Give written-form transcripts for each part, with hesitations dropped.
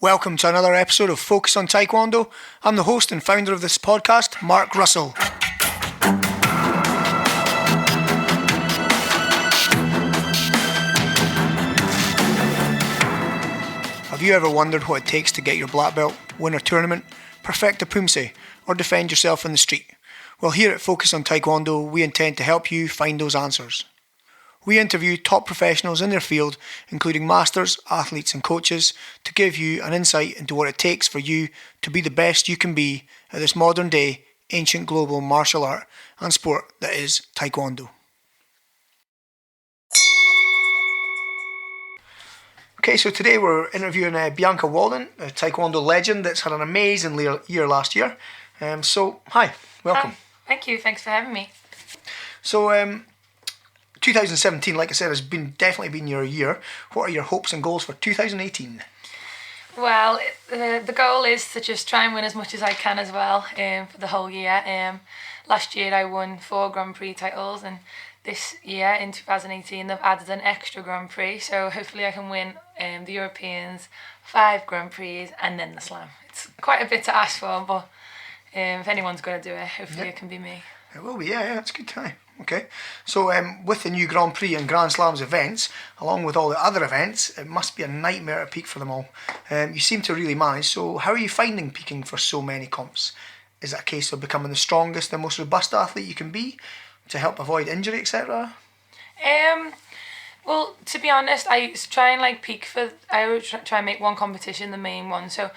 Welcome to another episode of Focus on Taekwondo. I'm the host and founder of this podcast, Mark Russell. Have you ever wondered what it takes to get your black belt, win a tournament, perfect a poomsae, or defend yourself in the street? Well, here at Focus on Taekwondo, we intend to help you find those answers. We interview top professionals in their field, including masters, athletes and coaches, to give you an insight into what it takes for you to be the best you can be at this modern day, ancient global martial art and sport that is Taekwondo. Okay, so today we're interviewing Bianca Walkden, a Taekwondo legend that's had an amazing year last year. Hi, welcome. Hi. Thank you, thanks for having me. So, 2017, like I said, has definitely been your year. What are your hopes and goals for 2018? Well, the goal is to just try and win as much as I can as well for the whole year. Last year I won 4 Grand Prix titles, and this year in 2018 they've added an extra Grand Prix, so hopefully I can win the Europeans, 5 Grand Prix and then the Slam. It's quite a bit to ask for, but if anyone's going to do it, hopefully it can be me. It will be, yeah, it's a good time. Okay, so with the new Grand Prix and Grand Slams events, along with all the other events, it must be a nightmare to peak for them all. You seem to really manage, so how are you finding peaking for so many comps? Is it a case of becoming the strongest and most robust athlete you can be to help avoid injury, etc.? Well, to be honest, I try and peak for. I would try and make one competition the main one. So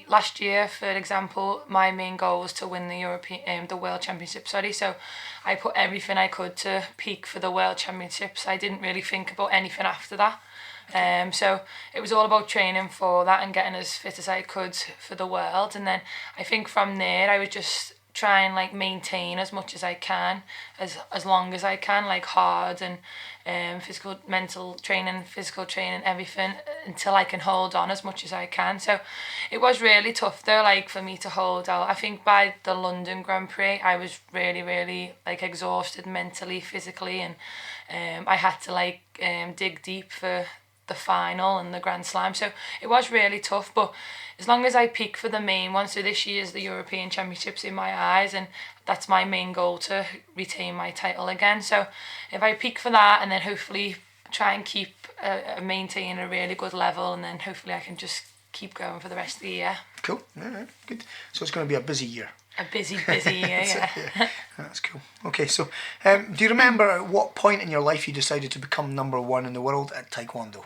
last year, for example, my main goal was to win the World Championship. So I put everything I could to peak for the World Championships. I didn't really think about anything after that. So it was all about training for that and getting as fit as I could for the World. And then I think from there, I would just try and maintain as much as I can, as long as I can, hard and mental training, physical training, everything, until I can hold on as much as I can. So it was really tough though, for me to hold out. I think by the London Grand Prix I was really, really exhausted mentally, physically, and I had to dig deep for the final and the Grand Slam. So it was really tough, but as long as I peak for the main one, so this year's the European Championships in my eyes, and that's my main goal, to retain my title again. So if I peak for that and then hopefully try and keep maintain a really good level, and then hopefully I can just keep going for the rest of the year. Cool, yeah, good. So it's going to be a busy year. A busy year, yeah. That's cool. Okay, so do you remember at what point in your life you decided to become number one in the world at Taekwondo?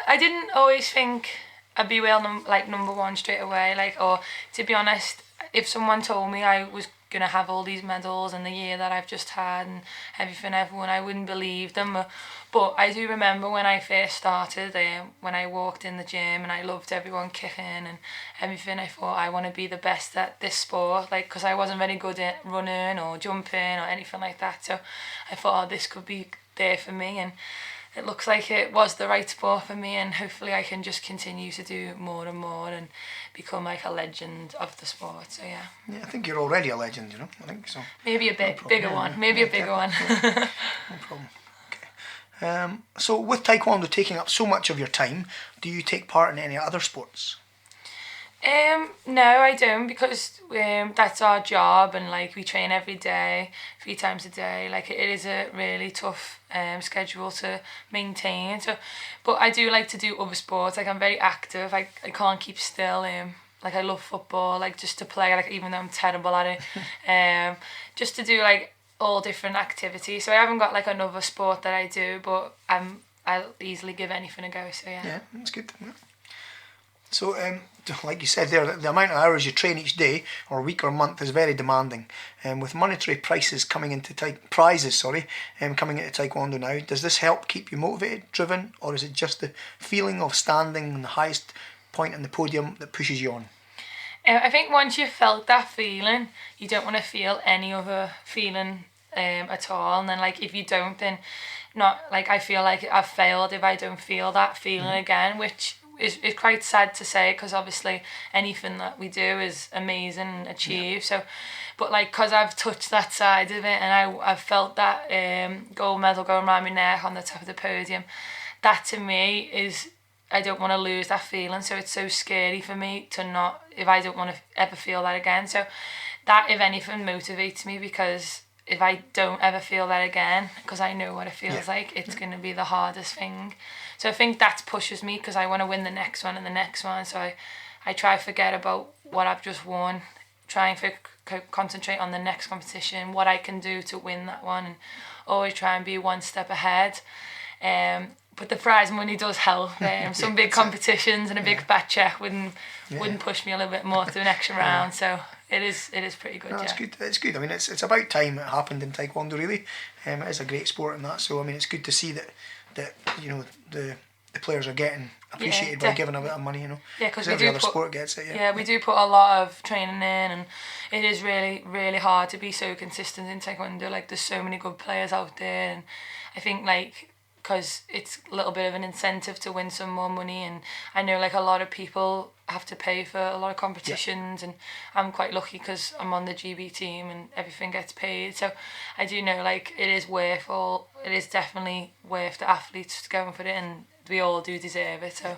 I didn't always think I'd be number one straight away. Or to be honest, if someone told me I was gonna have all these medals in the year that I've just had and everything I've won, I wouldn't believe them. But I do remember when I first started, when I walked in the gym and I loved everyone kicking and everything. I thought I want to be the best at this sport, because I wasn't very good at running or jumping or anything like that. So I thought, this could be there for me, and it looks like it was the right sport for me, and hopefully I can just continue to do more and more and become a legend of the sport. So yeah. Yeah, I think you're already a legend, I think so. Maybe a bit bigger one. Maybe a bigger one. No problem. Okay. So with Taekwondo taking up so much of your time, do you take part in any other sports? No, I don't, because that's our job, and we train every day, 3 times a day. It is a really tough schedule to maintain. So, but I do like to do other sports. I'm very active. I can't keep still. I love football. Just to play. Even though I'm terrible at it. Just to do all different activities. So I haven't got another sport that I do, but I'll easily give anything a go. So yeah. Yeah, that's good. Yeah. So, like you said there, the amount of hours you train each day, or week or month, is very demanding. With monetary prizes coming into Taekwondo now, does this help keep you motivated, driven, or is it just the feeling of standing on the highest point on the podium that pushes you on? I think once you've felt that feeling, you don't want to feel any other feeling at all. And then if you don't, then I feel like I've failed if I don't feel that feeling again, which is quite sad to say, because obviously anything that we do is amazing and achieve. So, but because I've touched that side of it, and I've felt that gold medal going around my neck on the top of the podium, that to me is, I don't want to lose that feeling, so it's so scary for me to not, if I don't want to ever feel that again. So that, if anything, motivates me, because if I don't ever feel that again, because I know what it feels like, it's going to be the hardest thing. So I think that pushes me, because I want to win the next one and the next one. So I try to forget about what I've just won, try and concentrate on the next competition, what I can do to win that one, and always try and be one step ahead. But the prize money does help. Some big competitions and a big fat check wouldn't push me a little bit more to an extra round. So it is pretty good. No, it's good. It's good. I mean, it's about time it happened in Taekwondo. Really, it is a great sport and that. So I mean, it's good to see that you know the players are getting appreciated by giving a bit of money. You know, yeah, because every other sport gets it. Yeah, we do put a lot of training in, and it is really, really hard to be so consistent in Taekwondo. Like, there's so many good players out there, and I think because it's a little bit of an incentive to win some more money, and I know a lot of people have to pay for a lot of competitions, and I'm quite lucky because I'm on the GB team and everything gets paid. So I do know it is definitely worth the athletes going for it, and we all do deserve it. So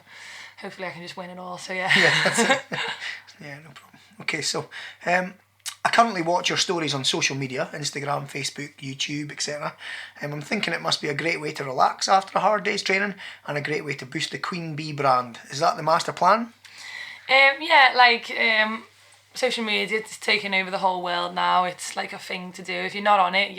hopefully I can just win it all. So yeah. Yeah, that's it. Yeah, no problem. Okay, so I currently watch your stories on social media, Instagram, Facebook, YouTube, etc. I'm thinking it must be a great way to relax after a hard day's training, and a great way to boost the Queen Bee brand. Is that the master plan? Social media is taking over the whole world now. It's like a thing to do. If you're not on it,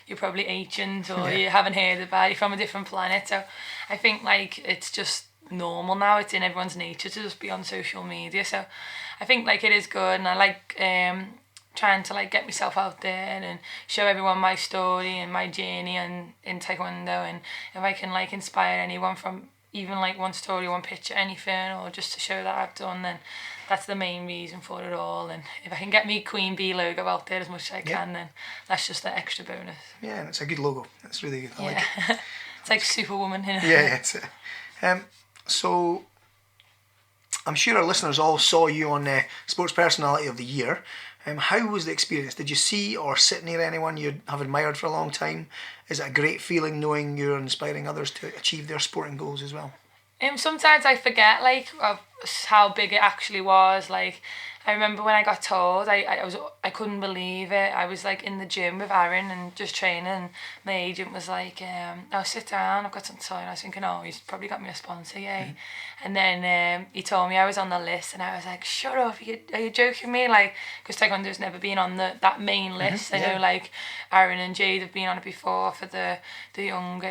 you're probably ancient, or you haven't heard about it. You're from a different planet. So I think it's just normal now. It's in everyone's nature to just be on social media. So I think it is good, and I like trying to get myself out there and show everyone my story and my journey and in Taekwondo, and if I can inspire anyone from even one story, one picture, anything, or just to show that I've done, then that's the main reason for it all. And if I can get me Queen Bee logo out there as much as I can, then that's just an extra bonus. Yeah, and it's a good logo. It's really good. I like it. It's like Superwoman, you know? Yeah, it's it. So I'm sure our listeners all saw you on Sports Personality of the Year. How was the experience? Did you see or sit near anyone you have admired for a long time? Is it a great feeling knowing you're inspiring others to achieve their sporting goals as well? Sometimes I forget of how big it actually was. I remember when I got told, I couldn't believe it. I was in the gym with Aaron and just training, and my agent was "Oh, sit down, I've got something to tell you." And I was thinking, oh, he's probably got me a sponsor, yay. Mm-hmm. And then he told me I was on the list, and I was like, shut up, are you joking me? Because Taekwondo's never been on that main list. Mm-hmm. I know Aaron and Jade have been on it before for the young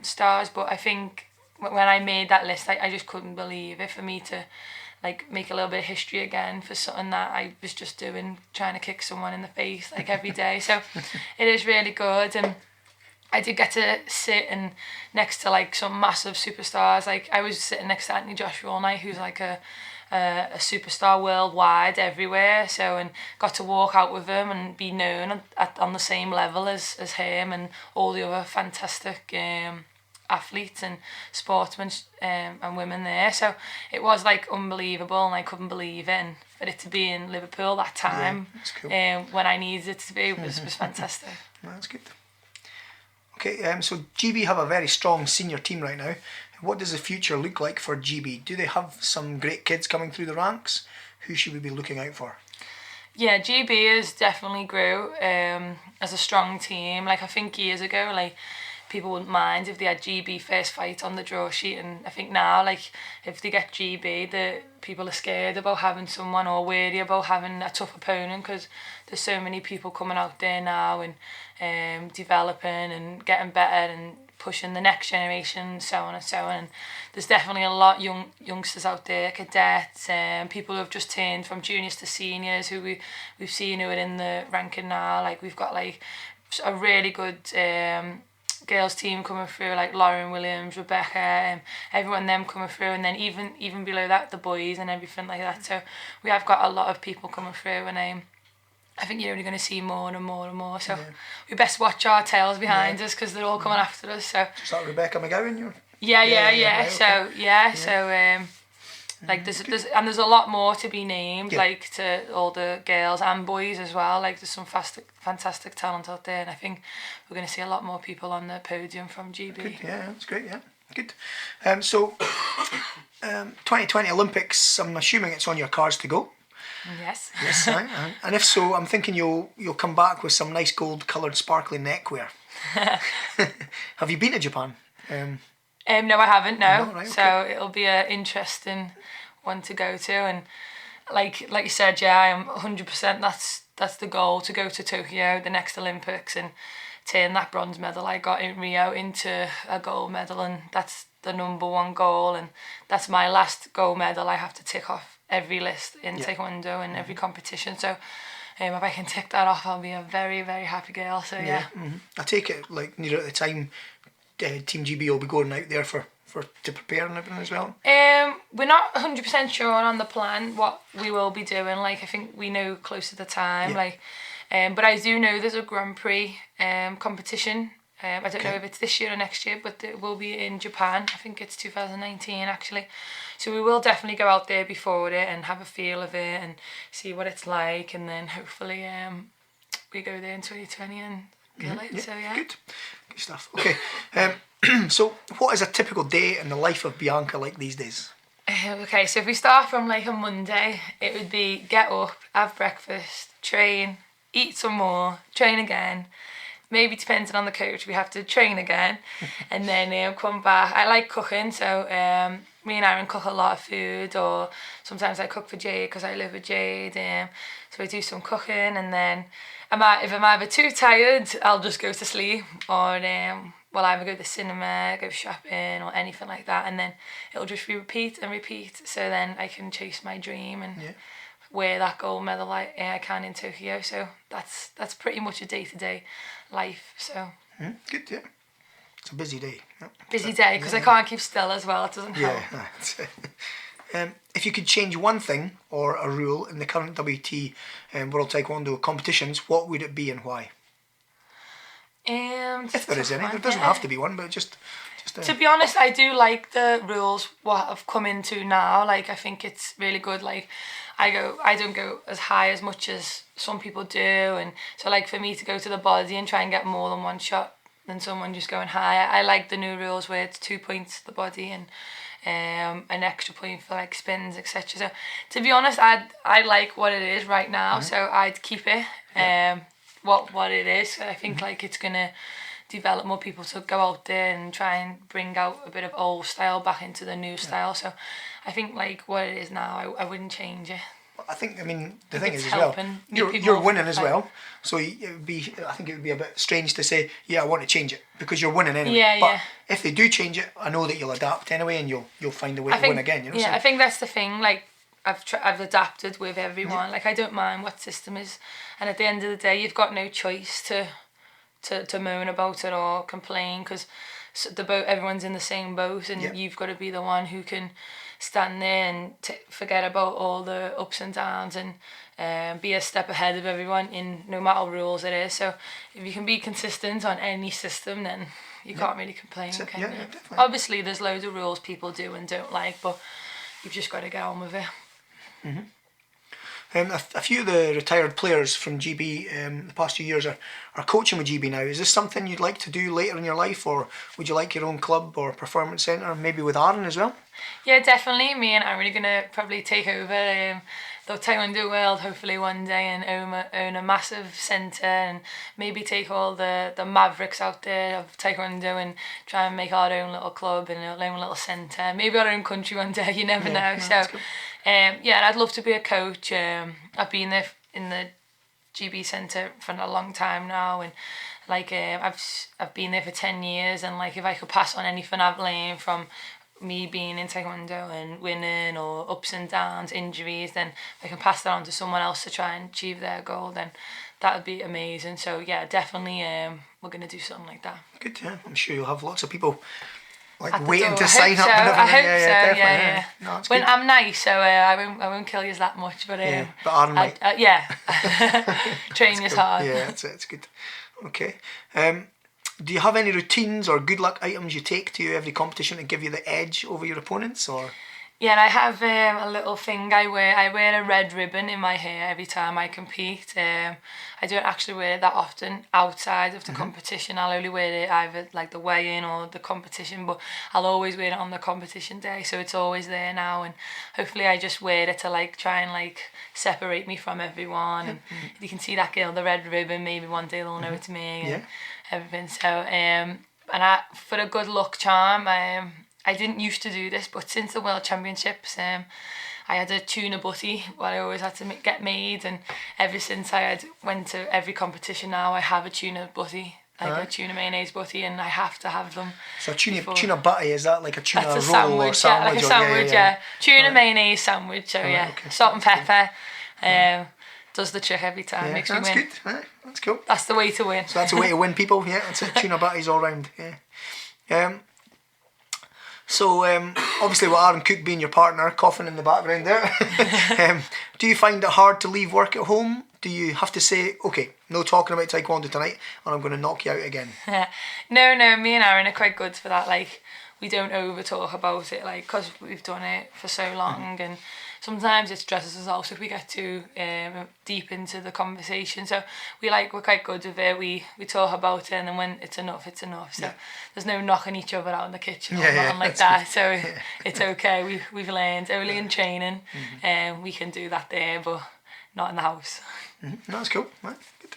stars, but I think when I made that list, I just couldn't believe it. For me to make a little bit of history again for something that I was just doing, trying to kick someone in the face every day. So it is really good, and I did get to sit next to some massive superstars. I was sitting next to Anthony Joshua all night, who's a superstar worldwide everywhere. So, and got to walk out with him and be known on the same level as him and all the other fantastic athletes and sportsmen and women there. So it was unbelievable, and I couldn't believe it. And for it to be in Liverpool that time, that's cool. When I needed it to be, was fantastic. Well, that's good. Okay, so GB have a very strong senior team right now. What does the future look like for GB? Do they have some great kids coming through the ranks? Who should we be looking out for? Yeah, GB has definitely grew as a strong team. I think years ago, people wouldn't mind if they had GB first fight on the draw sheet, and I think now, if they get GB, the people are scared about having someone, or wary about having a tough opponent, because there's so many people coming out there now and developing and getting better and pushing the next generation, so on and so on. And there's definitely a lot youngsters out there, cadets, people who have just turned from juniors to seniors, who we've seen who are in the ranking now. We've got a really good girls team coming through, Lauren Williams, Rebecca, everyone them coming through, and then even below that, the boys and everything like that. So we have got a lot of people coming through, and I think you're only going to see more and more and more. So we best watch our tails behind us, because they're all coming after us. So is that Rebecca McGowan? Yeah. Right, so okay. So there's a lot more to be named, to all the girls and boys as well. There's some fantastic talent out there, and I think we're going to see a lot more people on the podium from GB. Good. Yeah, that's great. Yeah. Good. So, 2020 Olympics, I'm assuming it's on your cards to go. Yes. Yes, and if so, I'm thinking you'll come back with some nice gold-coloured sparkly neckwear. Have you been to Japan? No, I haven't. No, No, right, okay. So it'll be an interesting one to go to, and like you said, yeah, I am 100%. That's the goal, to go to Tokyo, the next Olympics, and turn that bronze medal I got in Rio into a gold medal, and that's the #1 goal, and that's my last gold medal I have to tick off every list in Taekwondo and every competition. So if I can tick that off, I'll be a very, very happy girl. So yeah. I take it like near at the time, Team GB will be going out there for to prepare and everything as well. We're not 100% sure on the plan what we will be doing. Like, I think we know close to the time. Like, but I do know there's a Grand Prix competition. I don't know if it's this year or next year, but it will be in Japan. I think it's 2019 actually. So we will definitely go out there before it and have a feel of it and see what it's like, and then hopefully we go there in 2020 and kill it. So yeah. Good stuff. Okay. So what is a typical day in the life of Bianca like these days? Okay, so if we start from like a Monday, it would be get up, have breakfast, train, eat some more, train again. Maybe depending on the coach, we have to train again, and then come back. I like cooking, so me and Aaron cook a lot of food, or sometimes I cook for Jade because I live with Jade. So I do some cooking, and then if I'm either too tired, I'll just go to sleep, or we'll either go to the cinema, go shopping, or anything like that, and then it'll just be repeat and repeat. So then I can chase my dream and wear that gold medal I can in Tokyo. So that's pretty much a day-to-day life. So good, yeah. It's a busy day. Yep. Busy day because I can't keep still as well. It doesn't help. Yeah, that's it. If you could change one thing or a rule in the current WT World Taekwondo competitions, what would it be and why? If there is any, there doesn't have to be one, but just. To be honest, I do like the rules what I've come into now. Like, I think it's really good. Like, I don't go as high as much as some people do, and so like for me to go to the body and try and get more than one shot than someone just going high. I like the new rules where it's 2 points to the body and an extra point for like spins, etc. So to be honest, I like what it is right now, so I'd keep it what it is. I think like it's gonna develop more people to go out there and try and bring out a bit of old style back into the new style. So I think like what it is now, I wouldn't change it. I think the thing is as well, you're winning as well, so it would be. I think it would be a bit strange to say, yeah, I want to change it because you're winning anyway. But if they do change it, I know that you'll adapt anyway, and you'll find a way to win again. You know. Yeah, so I think that's the thing. Like I've adapted with everyone. Like I don't mind what system is, and at the end of the day, you've got no choice to moan about it or complain, because everyone's in the same boat, and you've got to be the one who can stand there and forget about all the ups and downs and be a step ahead of everyone in no matter what rules it is. So if you can be consistent on any system, then you can't really complain, can you? Definitely. Obviously there's loads of rules people do and don't like, but you've just got to get on with it. A few of the retired players from GB the past few years are coaching with GB now. Is this something you'd like to do later in your life, or would you like your own club or performance centre, maybe with Aaron as well? Yeah, definitely. Me and Aaron are going to probably take over the Taekwondo world hopefully one day and own a massive centre, and maybe take all the mavericks out there of Taekwondo and try and make our own little club and our own little centre. Maybe our own country one day, you never know. So I'd love to be a coach. I've been there in the GB centre for a long time now, and like I've been there for 10 years, and like if I could pass on anything I've learned from me being in Taekwondo and winning or ups and downs, injuries, then I can pass that on to someone else to try and achieve their goal, then that would be amazing. So yeah, definitely we're going to do something like that. Good, yeah. I'm sure you'll have lots of people like waiting to sign up. So. And everything. I hope so. Yeah. No, when I'm nice, so I won't kill you that much, but but Aaron might. Train is hard. Yeah, it's good. Okay. Do you have any routines or good luck items you take to every competition to give you the edge over your opponents, or? Yeah, and I have a little thing I wear. I wear a red ribbon in my hair every time I compete. I don't actually wear it that often outside of the competition. I'll only wear it either like the weigh-in or the competition, but I'll always wear it on the competition day, so it's always there now. And hopefully I just wear it to like try and like separate me from everyone. And you can see that girl, the red ribbon, maybe one day they'll know it's me and everything. So and for a good luck charm, I didn't used to do this, but since the World Championships, I had a tuna butty what I always had to get made, and ever since I had went to every competition now, I have a tuna butty, like a tuna mayonnaise butty, and I have to have them. So tuna butty, is that like a tuna That's a roll sandwich, or sandwich? like a sandwich, yeah. Tuna mayonnaise sandwich, so okay. salt and pepper. Does the trick every time, makes me win. That's good, that's cool. That's the way to win. So that's a way to win, people, that's it, tuna butties all round, So, obviously with Aaron Cook being your partner, coughing in the background there, do you find it hard to leave work at home? Do you have to say, okay, no talking about Taekwondo tonight, and I'm going to knock you out again? No, me and Aaron are quite good for that. Like, we don't over talk about it, like, because we've done it for so long, and sometimes it stresses us out if we get too deep into the conversation. So we're quite good with it. We talk about it, and then when it's enough, it's enough. So there's no knocking each other out in the kitchen or nothing like that. Good. So it's okay. We've learned only in training, we can do that there, but not in the house. No, that's cool. Right, good.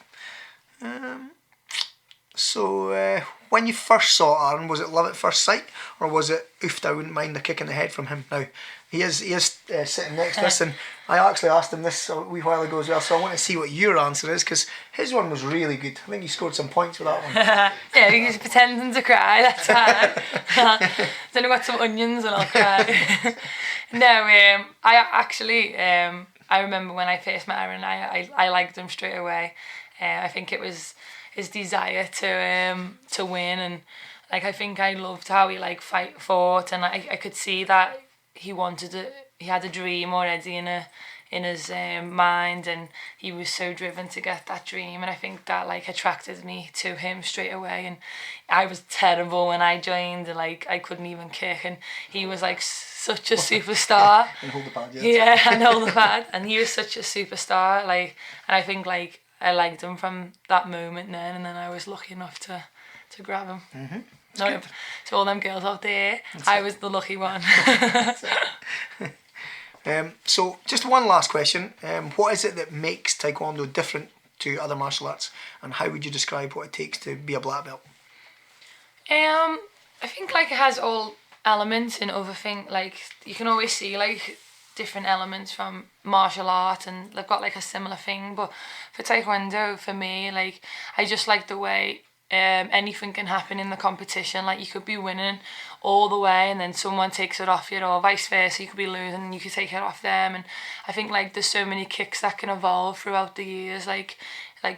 So when you first saw Aaron, was it love at first sight, or was it oofed, I wouldn't mind a kick in the head from him? Now he is sitting next to us, and I actually asked him this a wee while ago as well, so I want to see what your answer is, because his one was really good. I think he scored some points with that one. Yeah, he was pretending to cry that time. Then I got some onions and I'll cry. No, I actually I remember when I first met Aaron, I liked him straight away. I think it was his desire to win, and like I think I loved how he fought, and I could see that he wanted it. He had a dream already in his mind, and he was so driven to get that dream, and I think that attracted me to him straight away. And I was terrible when I joined, and I couldn't even kick, and he was such a superstar. And hold the pad, yeah, and hold the pad, and he was such a superstar. And I think I liked him from that moment then, and then I was lucky enough to grab him. Mm-hmm. No, to all them girls out there, I was the lucky one. So just one last question. What is it that makes Taekwondo different to other martial arts, and how would you describe what it takes to be a black belt? I think it has all elements and other things. You can always see different elements from martial art, and they've got a similar thing. But for Taekwondo, for me, I just like the way anything can happen in the competition. You could be winning all the way, and then someone takes it off you, or vice versa. You could be losing and you could take it off them. And I think there's so many kicks that can evolve throughout the years.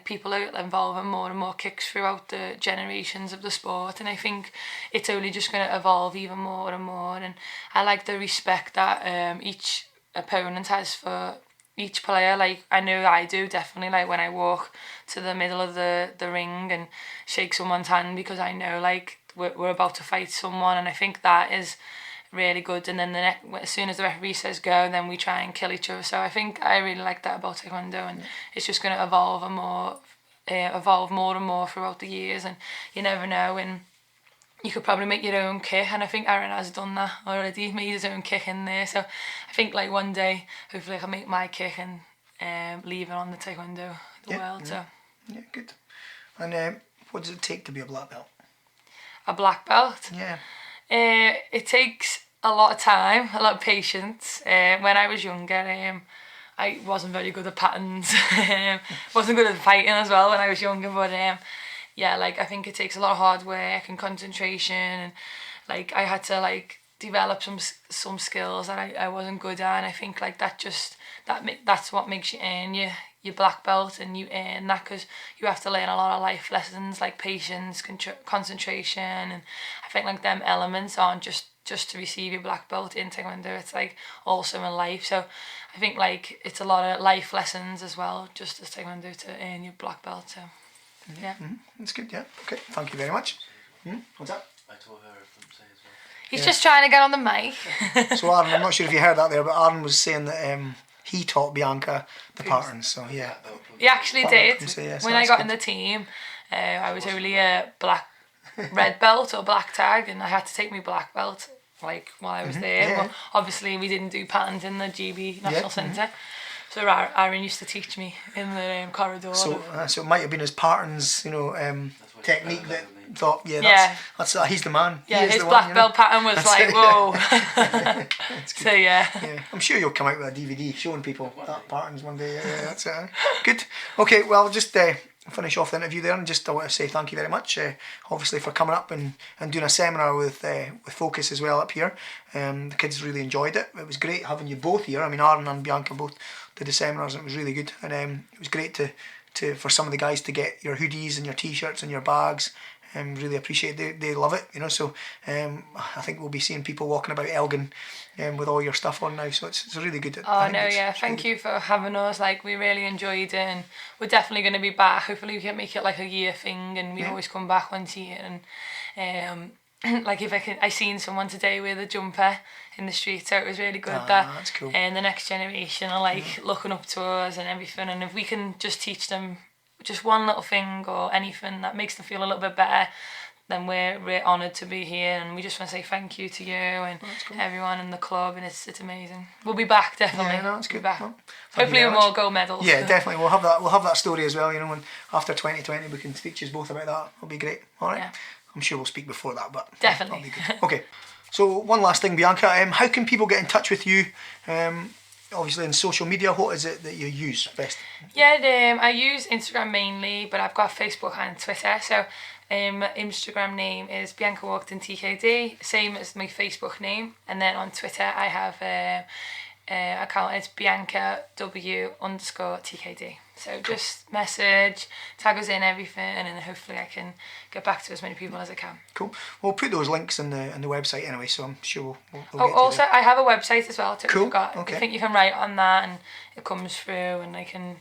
People are involving more and more kicks throughout the generations of the sport, and I think it's only just going to evolve even more and more. And I like the respect that each opponent has for each player. I know I do, definitely, when I walk to the middle of the ring and shake someone's hand, because I know we're about to fight someone, and I think that is really good. And then as soon as the referee says go, then we try and kill each other. So I think I really like that about Taekwondo, and it's just going to evolve more and more throughout the years, and you never know, and you could probably make your own kick, and I think Aaron has done that already, made his own kick in there. So I think one day hopefully I can make my kick and leave it on the Taekwondo world. So yeah, good. And what does it take to be a black belt? A black belt? Yeah. It takes a lot of time, a lot of patience. When I was younger, I wasn't very good at patterns. Wasn't good at fighting as well when I was younger, but yeah, I think it takes a lot of hard work and concentration, and I had to develop some skills that I wasn't good at, and I think that's what makes you earn your black belt, and you earn that because you have to learn a lot of life lessons like patience, concentration, and I think them elements aren't just to receive your black belt in Taekwondo, it's also in life. So I think it's a lot of life lessons as well, just as Taekwondo, to earn your black belt. So yeah, that's good. Yeah, okay, thank you very much. What's that? I taught her from say as well. He's just trying to get on the mic. So Aaron, I'm not sure if you heard that there, but Aaron was saying that he taught Bianca the patterns. So yeah, he actually did. Yes, when I got in the team, I was only a red belt or black tag, and I had to take my black belt while I was there. Yeah. But obviously we didn't do patterns in the GB National Centre. So Aaron used to teach me in the corridor. So it might have been his patterns, technique that thought, that's he's the man. Yeah, his black belt pattern was like, whoa. So yeah, I'm sure you'll come out with a DVD showing people that patterns one day. Yeah, that's it. Good. Okay, well, just finish off the interview there, and just I want to say thank you very much, obviously, for coming up and doing a seminar with Focus as well up here. The kids really enjoyed it. It was great having you both here. I mean, Aaron and Bianca both did the seminars, and it was really good. And it was great to for some of the guys to get your hoodies and your t-shirts and your bags. Really appreciate it. They love it, So I think we'll be seeing people walking about Elgin with all your stuff on now. So it's really good. Thank you for having us. Like, we really enjoyed it, and we're definitely going to be back. Hopefully we can make it like a year thing, and we always come back once a year. And like if I seen someone today with a jumper in the street, so it was really good that's cool. And the next generation are like looking up to us and everything, and if we can just teach them just one little thing or anything that makes them feel a little bit better, then we're honoured to be here, and we just want to say thank you to you and everyone in the club, and it's amazing. We'll be back, definitely. Yeah, no, that's good. We'll be back. Well, hopefully with more gold medals. Yeah, definitely. We'll have that story as well, when after 2020 we can speak to you both about that. It'll be great. All right. Yeah. I'm sure we'll speak before that, but definitely. That'll be good. Okay. So one last thing, Bianca, how can people get in touch with you? Obviously in social media, what is it that you use best? Yeah, I use Instagram mainly, but I've got Facebook and Twitter. So my Instagram name is Bianca Walkden TKD, same as my Facebook name. And then on Twitter I have account, it's Bianca W_TKD. So just message, tag us in everything, and then hopefully I can get back to as many people as I can. Cool. We'll put those links in the website anyway, so I'm sure we'll get also I have a website as well too. Cool. I think you can write on that and it comes through, and I can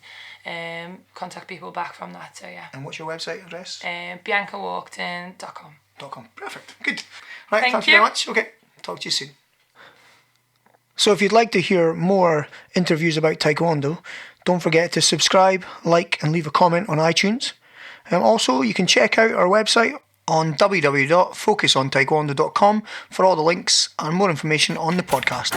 contact people back from that. So yeah. And what's your website address? BiancaWalkden.com. Perfect. Good. Right. Thank you very much. Okay. Talk to you soon. So if you'd like to hear more interviews about Taekwondo, don't forget to subscribe, like and leave a comment on iTunes. And also you can check out our website on www.focusontaekwondo.com for all the links and more information on the podcast.